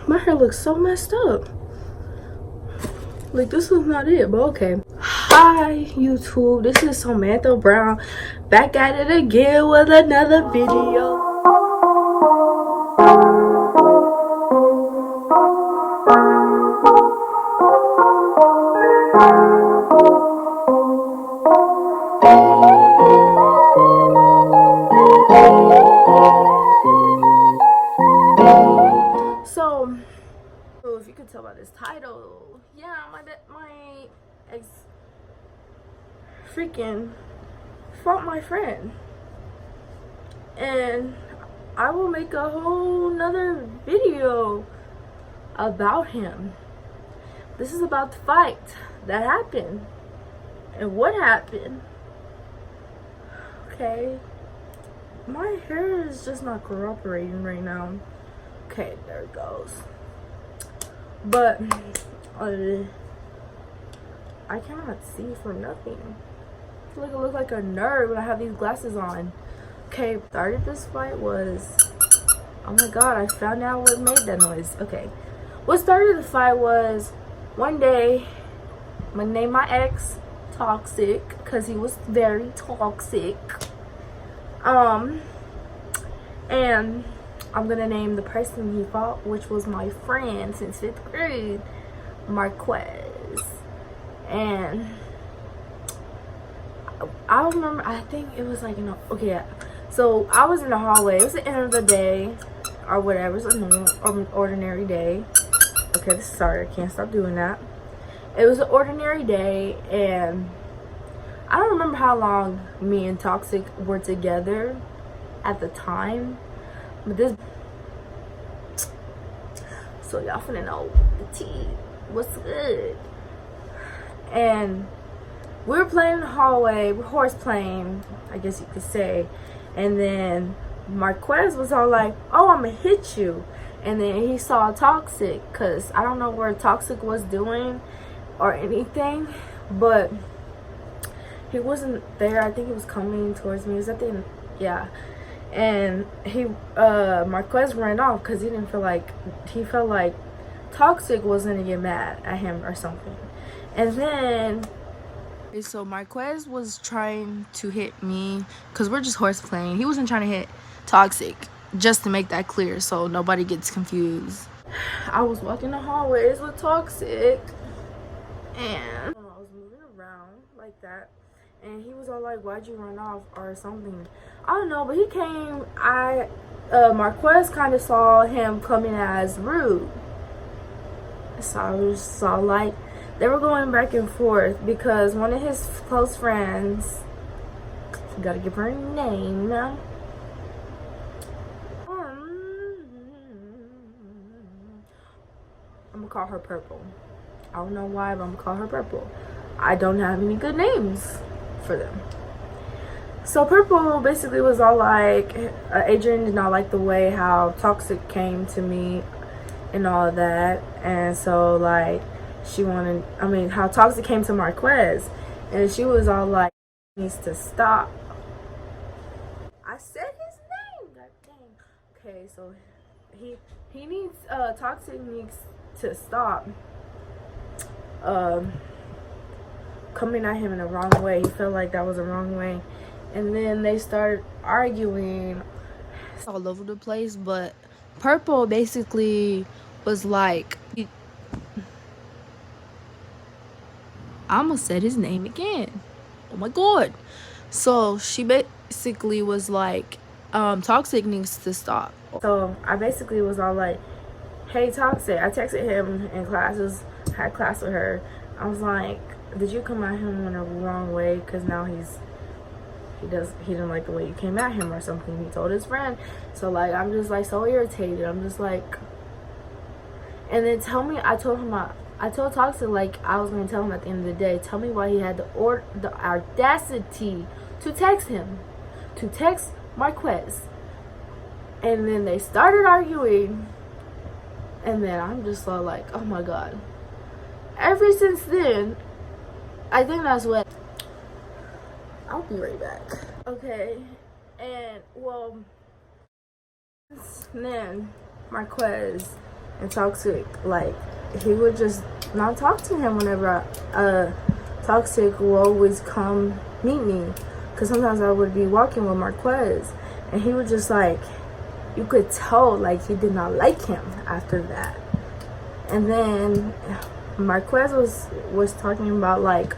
My hair looks so messed up. Like, this is not it, but okay. Hi, YouTube. This is Samantha Brown. Back at it again with another video. So if you could tell by this title, yeah, my ex freaking fought my friend, and I will make a whole nother video about him. This is about the fight that happened and what happened. Okay, my hair is just not cooperating right now. Okay, there it goes. But I cannot see for nothing. I feel like I look like a nerd when I have these glasses on. Okay, started this fight was, oh my god, I found out what made that noise. Okay, what started the fight was one day, I'm gonna name my ex Toxic because he was very toxic. And I'm gonna name the person he fought, which was my friend since 5th grade, Marquez. And I remember, I think it was like, okay, yeah. So I was in the hallway. It was the end of the day or whatever. It was a normal or an ordinary day. Okay, sorry, I can't stop doing that. It was an ordinary day, and I don't remember how long me and Toxic were together at the time, but this, so y'all finna know the tea, what's good. And we were playing in the hallway, we're horse playing, I guess you could say. And then Marquez was all like, oh, I'm gonna hit you. And then he saw Toxic, because I don't know where Toxic was doing or anything, but he wasn't there. I think he was coming towards me. He was at the end, yeah. And Marquez ran off because he felt like Toxic was gonna get mad at him or something. And then, so Marquez was trying to hit me because we're just horse playing. He wasn't trying to hit Toxic, just to make that clear so nobody gets confused. I was walking the hallways with Toxic, and I was moving around like that, and he was all like, why'd you run off or something. I don't know, but he came, Marquez kind of saw him coming as rude. So I was saw like, they were going back and forth because one of his close friends, gotta give her a name, I'm gonna call her Purple. I don't know why, but I'm gonna call her Purple. I don't have any good names for them. So Purple basically was all like, Adrian did not like the way how Toxic came to me and all of that. And so like, how Toxic came to Marquez, and she was all like, needs to stop. I said his name, god dang. Okay, so he needs, Toxic needs to stop coming at him in the wrong way. He felt like that was the wrong way. And then they started arguing. It's all over the place, but Purple basically was like, I almost said his name again. Oh my god. So she basically was like, Toxic needs to stop. So I basically was all like, hey Toxic. I texted him in classes, had class with her. I was like, did you come at him in the wrong way? Because now he didn't like the way you came at him or something. He told his friend. So like, I'm just like so irritated. I'm just like, and then I told Toxic like I was gonna tell him at the end of the day. Tell me why he had the audacity to text Marquez. And then they started arguing, and then I'm just so like, oh my god. Ever since then, I think that's what. I'll be right back. Okay, and well, then Marquez and Toxic, like, he would just not talk to him whenever Toxic will always come meet me, because sometimes I would be walking with Marquez, and he would just, like, you could tell, like, he did not like him after that. And then Marquez was talking about, like,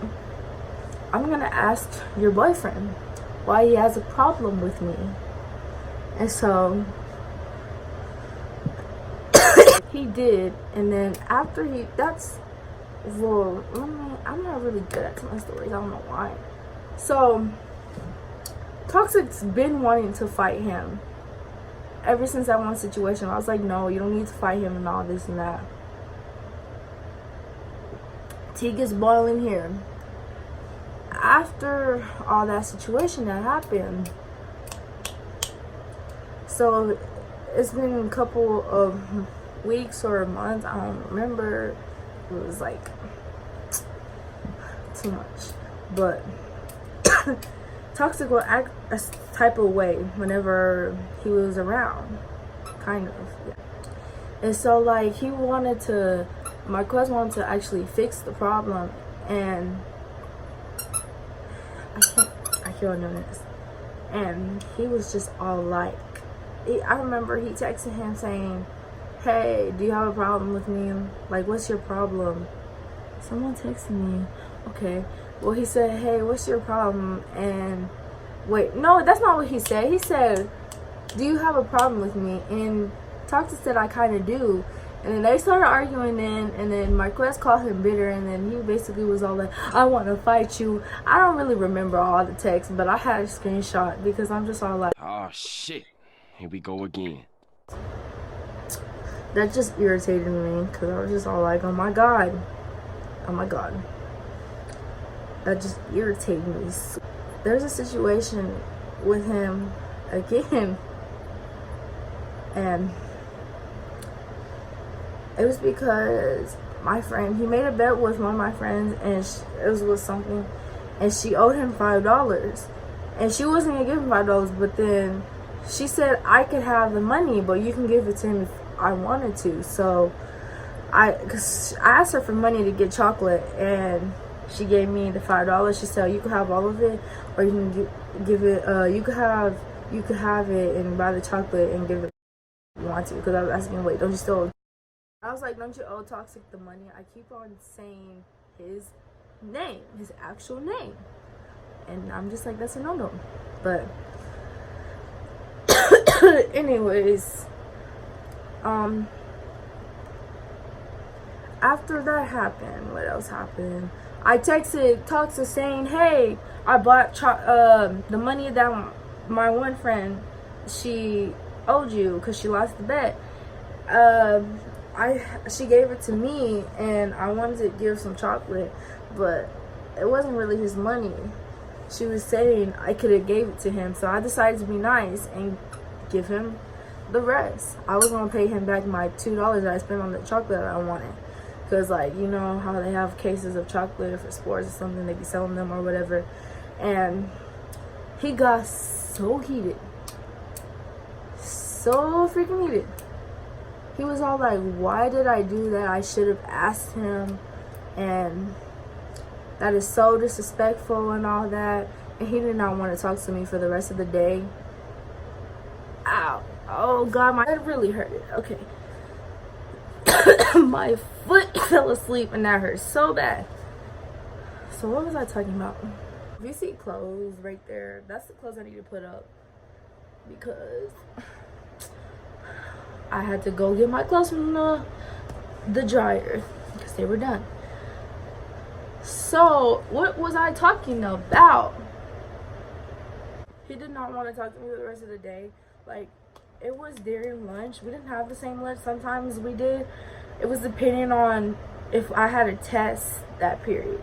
I'm gonna ask your boyfriend why he has a problem with me. And so he did. And then after I'm not really good at telling stories, I don't know why. So Toxic's been wanting to fight him ever since that one situation. I was like, no, you don't need to fight him and all this and that. Tea gets boiling here. After all that situation that happened, so it's been a couple of weeks or months, I don't remember. It was like too much, but Toxic will act a type of way whenever he was around, kind of, yeah. And so, like, Marquez wanted to actually fix the problem, and I can't do this. And he was just all like, I remember he texted him saying, hey, do you have a problem with me? Like, what's your problem? Someone texted me. Okay. Well, he said, hey, what's your problem? And wait, no, that's not what he said. He said, do you have a problem with me? And Toxic said, I kind of do. And then they started arguing then, and then Marquez called him bitter, and then he basically was all like, I want to fight you. I don't really remember all the text, but I had a screenshot because I'm just all like, oh shit, here we go again. That just irritated me, because I was just all like, oh my god. That just irritated me. There's a situation with him again, and it was because my friend, he made a bet with one of my friends, and it was with something, and she owed him $5, and she wasn't gonna give him $5, but then she said I could have the money, but you can give it to him if I wanted to. So because I asked her for money to get chocolate, and she gave me the $5. She said, you could have all of it, or you can give it, you could have it and buy the chocolate and give it if you want to. Because I was asking, wait, don't you still, I was like, don't you owe Toxic the money? I keep on saying his name, his actual name, and I'm just like, that's a no-no. But anyways, after that happened, what else happened? I texted Toxic saying, hey, I bought the money that my one friend, she owed you because she lost the bet. She gave it to me, and I wanted to give some chocolate, but it wasn't really his money. She was saying I could have gave it to him, so I decided to be nice and give him the rest. I was gonna pay him back my $2 that I spent on the chocolate that I wanted, because, like, you know how they have cases of chocolate for sports or something, they be selling them or whatever. And he got so heated, so freaking heated. He was all like, why did I do that? I should have asked him, and that is so disrespectful and all that. And he did not want to talk to me for the rest of the day. Ow. Oh god, my head really hurted. Okay. My foot fell asleep, and that hurt so bad. So what was I talking about? If you see clothes right there, that's the clothes I need to put up, because I had to go get my clothes from the dryer because they were done. So what was I talking about? He did not want to talk to me the rest of the day. Like, it was during lunch. We didn't have the same lunch. Sometimes we did. It was depending on if I had a test that period.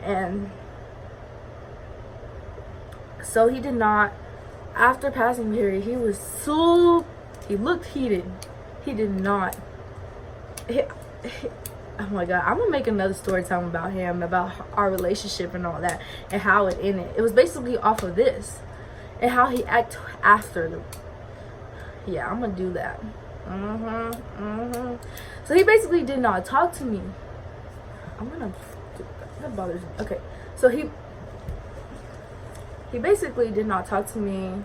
And so he did not, after passing period, he looked heated. He did not. Oh my god, I'm gonna make another story time about him, about our relationship and all that, and how it ended. It was basically off of this, and how he acted after. Yeah, I'm gonna do that. So he basically did not talk to me. That bothers me. Okay, so he basically did not talk to me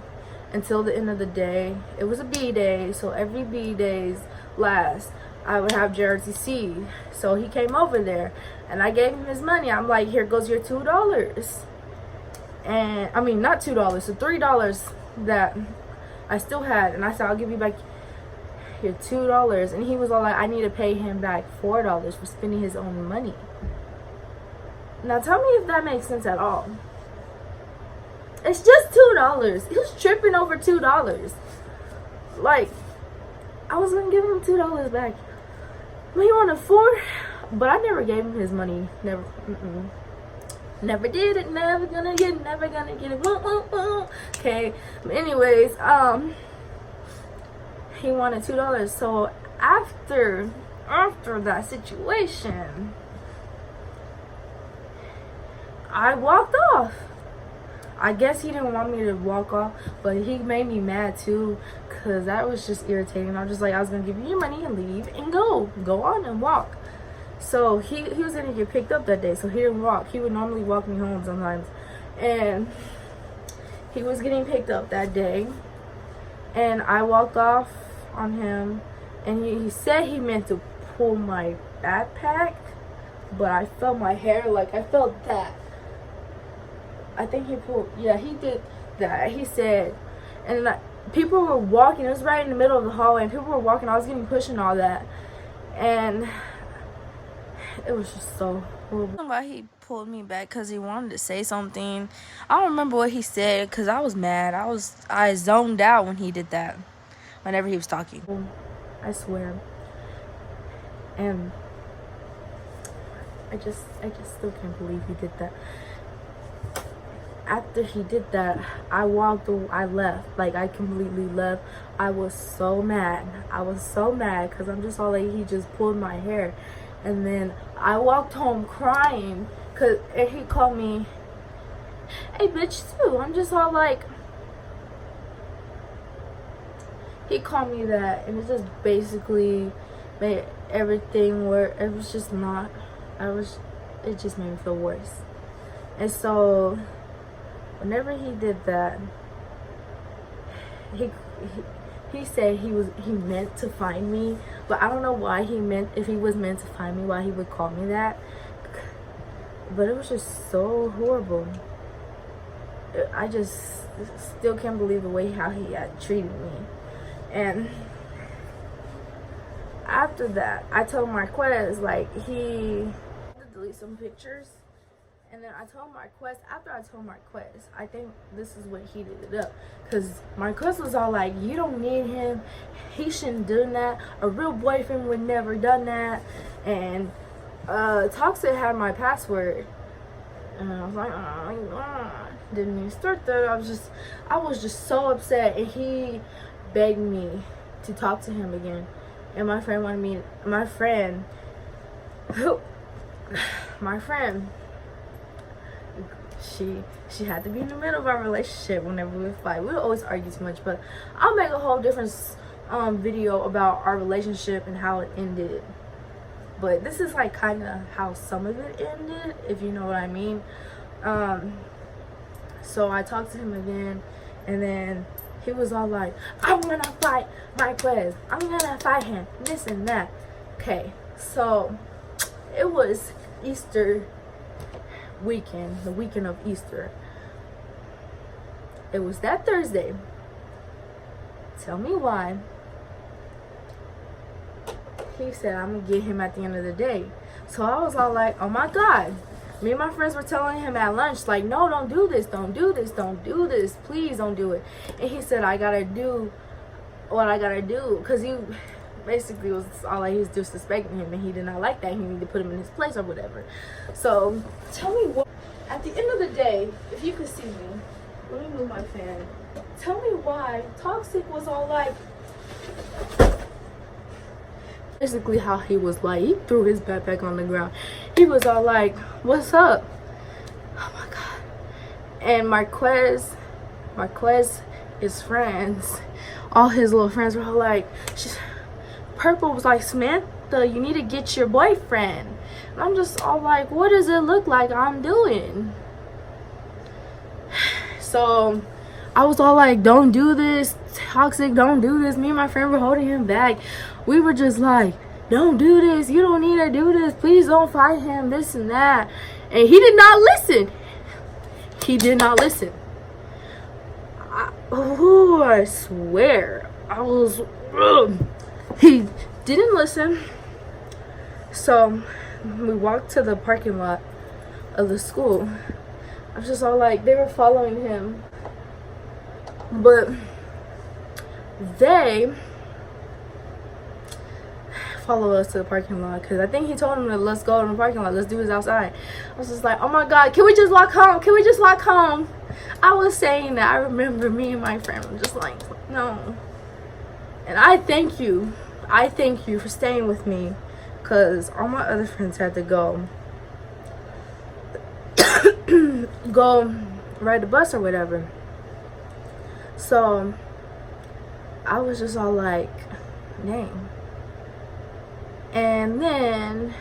until the end of the day. It was a B day, so every B days last, I would have JRTC. So he came over there, and I gave him his money. I'm like, here goes your $2. And I mean, not $2, so $3 that I still had. And I said, I'll give you back your $2. And he was all like, I need to pay him back $4 for spending his own money. Now tell me if that makes sense at all. It's just $2. He was tripping over $2. Like, I was gonna give him $2 back. But he wanted $4, but I never gave him his money. Never. Never did it. Never gonna get it. Never gonna get it. Okay. But anyways, he wanted $2. So after that situation, I walked off. I guess he didn't want me to walk off, but he made me mad too, because that was just irritating. I was just like, I was going to give you your money and leave and go on and walk. So he was going to get picked up that day, so he didn't walk. He would normally walk me home sometimes. And he was getting picked up that day, and I walked off on him, and he said he meant to pull my backpack, but I felt my hair, like I felt that. I think he pulled, yeah, he did that. He said, and people were walking. It was right in the middle of the hallway, and people were walking. I was getting pushed and all that, and it was just so horrible. Why he pulled me back? Because he wanted to say something. I don't remember what he said, because I was mad. I zoned out when he did that, whenever he was talking. I swear. And I just still can't believe he did that. After he did that, I left. Like, I completely left. I was so mad. Because I'm just all like, he just pulled my hair. And then I walked home crying, and he called me, hey, bitch, too. I'm just all like, he called me that, and it just basically made everything worse. It was just not, it just made me feel worse. And so, whenever he did that, he said he meant to find me, but I don't know why if he was meant to find me, why he would call me that. But it was just so horrible. I just still can't believe the way how he had treated me. And after that, I told Marquez, like, he had to delete some pictures. And then I told Marquez, after I told Marquez, I think this is what heated it up. Because Marquez was all like, you don't need him. He shouldn't do that. A real boyfriend would never done that. And Toxic had my password. And I was like, didn't even start that. I was just so upset. And he begged me to talk to him again. And my friend, she had to be in the middle of our relationship whenever we would fight. We would always argue too much, but I'll make a whole different video about our relationship and how it ended. But this is like kind of how some of it ended, if you know what I mean. So I talked to him again, and then he was all like, I'm gonna fight Marquez. I'm gonna fight him, this and that. Okay, so it was Easter weekend, the weekend of Easter. It was that Thursday. Tell me why. He said, I'm gonna get him at the end of the day. So I was all like, oh my God. Me and my friends were telling him at lunch, like, no, don't do this, don't do this, don't do this, please don't do it. And he said, I gotta do what I gotta do, because he basically was all like, he was disrespecting him, and he did not like that. He needed to put him in his place or whatever. So tell me what, at the end of the day, if you could see me, let me move my fan. Tell me why Toxic was all like, basically how he was like, he threw his backpack on the ground. He was all like, what's up? Oh my God. And Marquez, his friends, all his little friends were all like, purple was like, Samantha, you need to get your boyfriend. And I'm just all like, what does it look like I'm doing? So I was all like, don't do this, toxic, don't do this. Me and my friend were holding him back. We were just like, don't do this, you don't need to do this, please don't fight him, this and that. And he did not listen. He did not listen. I swear, I was, he didn't listen. So we walked to the parking lot of the school. I was just all like, they were following him, but they follow us to the parking lot because I think he told them to let's go in the parking lot, let's do this outside. I was just like, oh my god, can we just walk home, can we just walk home? I was saying that. I remember me and my friend were just like, no. And I thank you for staying with me, because all my other friends had to go ride the bus or whatever. So I was just all like, dang. And then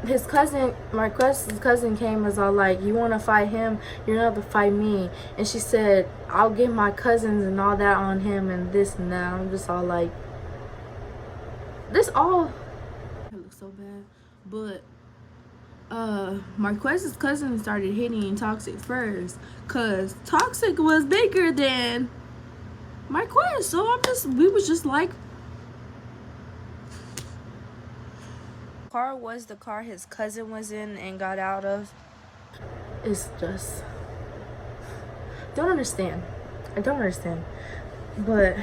his cousin, Marquez's cousin, came, was all like, you want to fight him, you're not to fight me. And she said, I'll get my cousins and all that on him and this and that. I'm just all like, this all, it looks so bad. But Marquez's cousin started hitting Toxic first, because Toxic was bigger than Marquez. So we was just like, car was the car his cousin was in and got out of. It's just, don't understand. I don't understand. But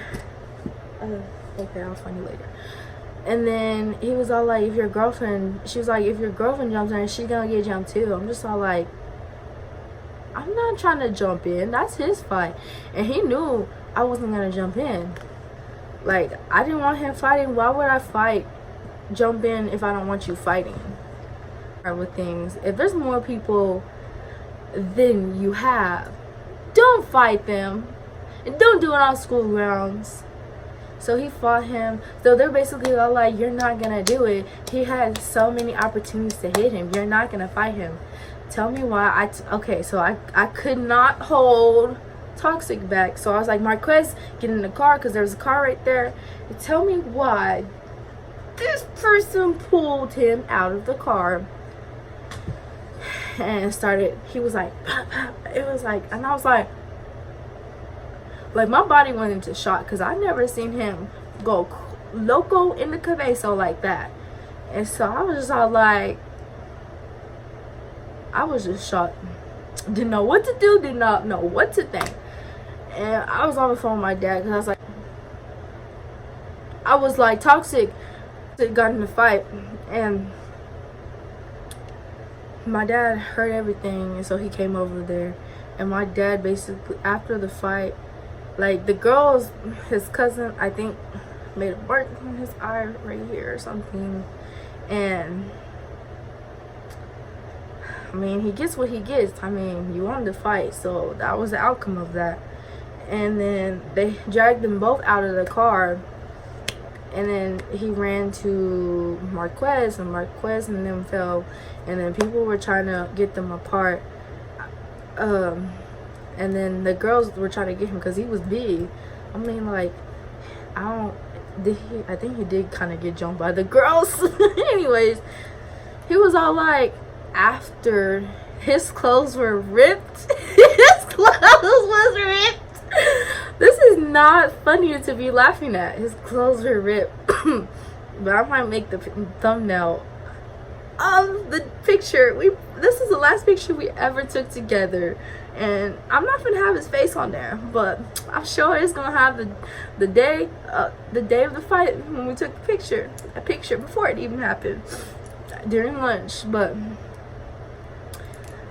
okay, I'll find you later. And then he was all like, if your girlfriend, she was like, if your girlfriend jumps in, she's gonna get jumped too. I'm just all like, I'm not trying to jump in, that's his fight. And he knew I wasn't gonna jump in. Like, I didn't want him fighting. Why would I jump in if I don't want you fighting? With things, if there's more people than you have, don't fight them, and don't do it on school grounds. So he fought him. So they're basically all like, you're not gonna do it. He had so many opportunities to hit him. You're not gonna fight him. Tell me why. Okay, so I could not hold Toxic back. So I was like, Marquez, get in the car, because there was a car right there. And tell me why this person pulled him out of the car and started, he was like, pop, pop. It was like, and I was like my body went into shock, because I never seen him go loco in the cabeza like that. And so I was just all like, I was just shocked. Didn't know what to do, did not know what to think. And I was on the phone with my dad, because I was like, Toxic got in the fight, and my dad heard everything, and so he came over there. And my dad basically, after the fight, like, the girls, his cousin, I think, made a mark on his eye right here or something. And I mean, he gets what he gets. I mean, you wanted to fight, so that was the outcome of that. And then they dragged them both out of the car, and then he ran to Marquez, and Marquez and them fell, and then people were trying to get them apart. And then the girls were trying to get him because he was big. I mean, like, I think he did kind of get jumped by the girls. Anyways, he was all like, after his clothes were ripped, his clothes was ripped. This is not funny to be laughing at. His clothes were ripped. But I might make the thumbnail of the picture. This is the last picture we ever took together, and I'm not gonna have his face on there, but I'm sure it's gonna have the day of the fight when we took a picture before it even happened, during lunch. But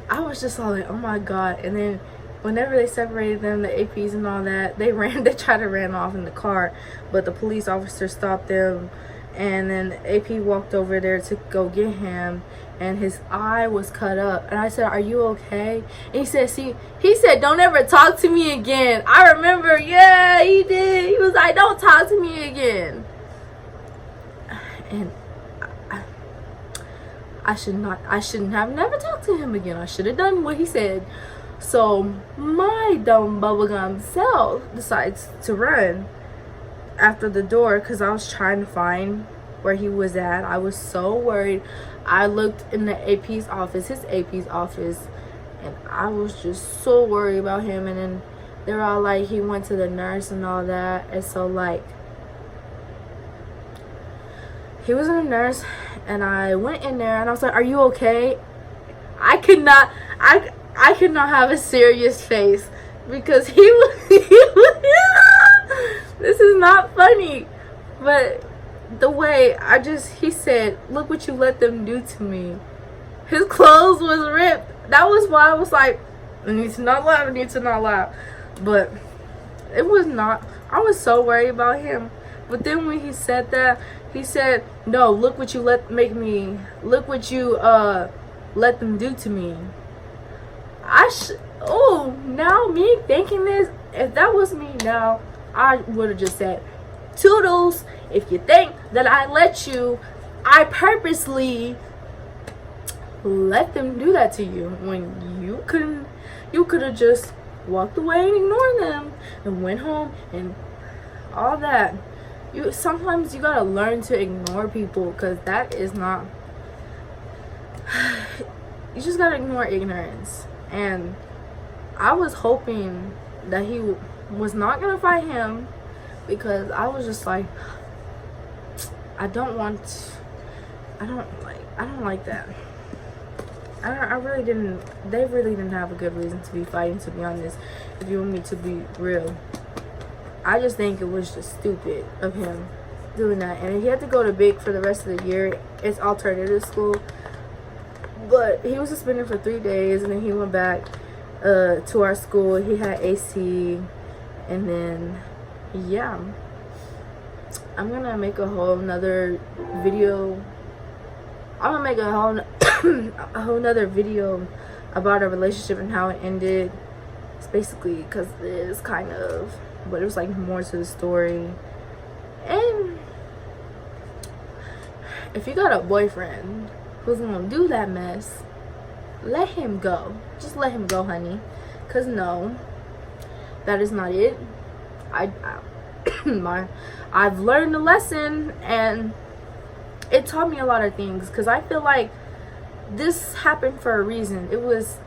I was just all like, oh my god. And then whenever they separated them, the APs and all that, they tried to run off in the car, but the police officer stopped them. And then AP walked over there to go get him, and his eye was cut up. And I said, "Are you okay?" And he said, "Don't ever talk to me again." I remember, yeah, he did. He was like, "Don't talk to me again." And I shouldn't have never talked to him again. I should have done what he said. So my dumb bubblegum self decides to run after the door because I was trying to find where he was at. I was so worried. I looked in the AP's office, his AP's office, and I was just so worried about him. And then they're all like, he went to the nurse and all that. And so like, he was in a nurse, and I went in there and I was like, "Are you okay?" I could not have a serious face because he was this is not funny, but the way he said, "Look what you let them do to me." His clothes was ripped. That was why I was like, I need to not laugh. But it was not, I was so worried about him. But then when he said that, he said, "No, look what you let them do to me." Now me thinking this, if that was me now, I would have just said, "Toodles, if you think that I let you, I purposely let them do that to you when you could have just walked away and ignored them and went home and all that." Sometimes you gotta learn to ignore people, because that is not, you just gotta ignore ignorance. And I was hoping that he was not gonna fight him, because I was just like, I don't like that. I really didn't. They really didn't have a good reason to be fighting, to be honest, if you want me to be real. I just think it was just stupid of him doing that. And he had to go to Big for the rest of the year. It's alternative school. But he was suspended for 3 days, and then he went back to our school. He had AC. And then, yeah. I'm going to make a whole nother video. I'm going to make a whole nother video about our relationship and how it ended. It's basically because it's kind of, but it was like more to the story. And if you got a boyfriend who's gonna do that mess, let him go. Just let him go, honey. Cause no, that is not it. I've learned a lesson, and it taught me a lot of things. Cause I feel like this happened for a reason. It was,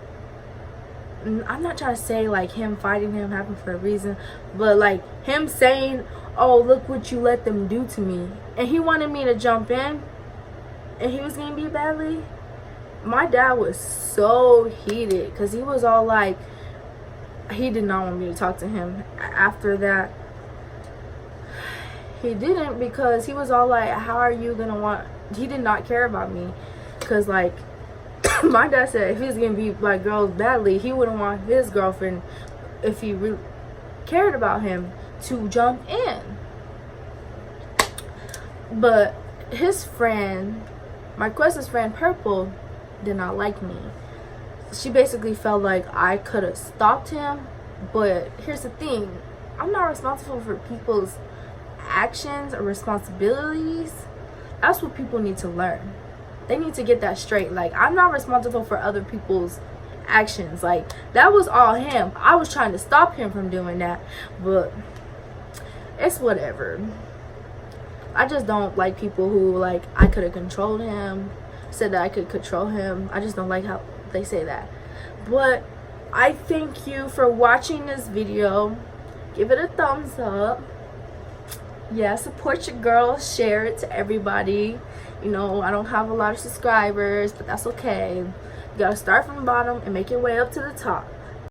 I'm not trying to say like him fighting him happened for a reason, but like him saying, "Oh, look what you let them do to me," and he wanted me to jump in, and he was gonna be badly. My dad was so heated because he was all like, he did not want me to talk to him after that. He didn't, because he was all like, how are you gonna want, he did not care about me, because like my dad said if he's gonna be by girls badly, he wouldn't want his girlfriend, if he really cared about him, to jump in. But his friend, my cousin's friend Purple, did not like me. She basically felt like I could have stopped him. But here's the thing, I'm not responsible for people's actions or responsibilities. That's what people need to learn. They need to get that straight. Like, I'm not responsible for other people's actions. Like, that was all him. I was trying to stop him from doing that, but it's whatever. I just don't like people who like, I could have controlled him, said that I could control him. I just don't like how they say that. But I thank you for watching this video. Give it a thumbs up. Yeah, support your girl. Share it to everybody. You know, I don't have a lot of subscribers, but that's okay. You gotta start from the bottom and make your way up to the top.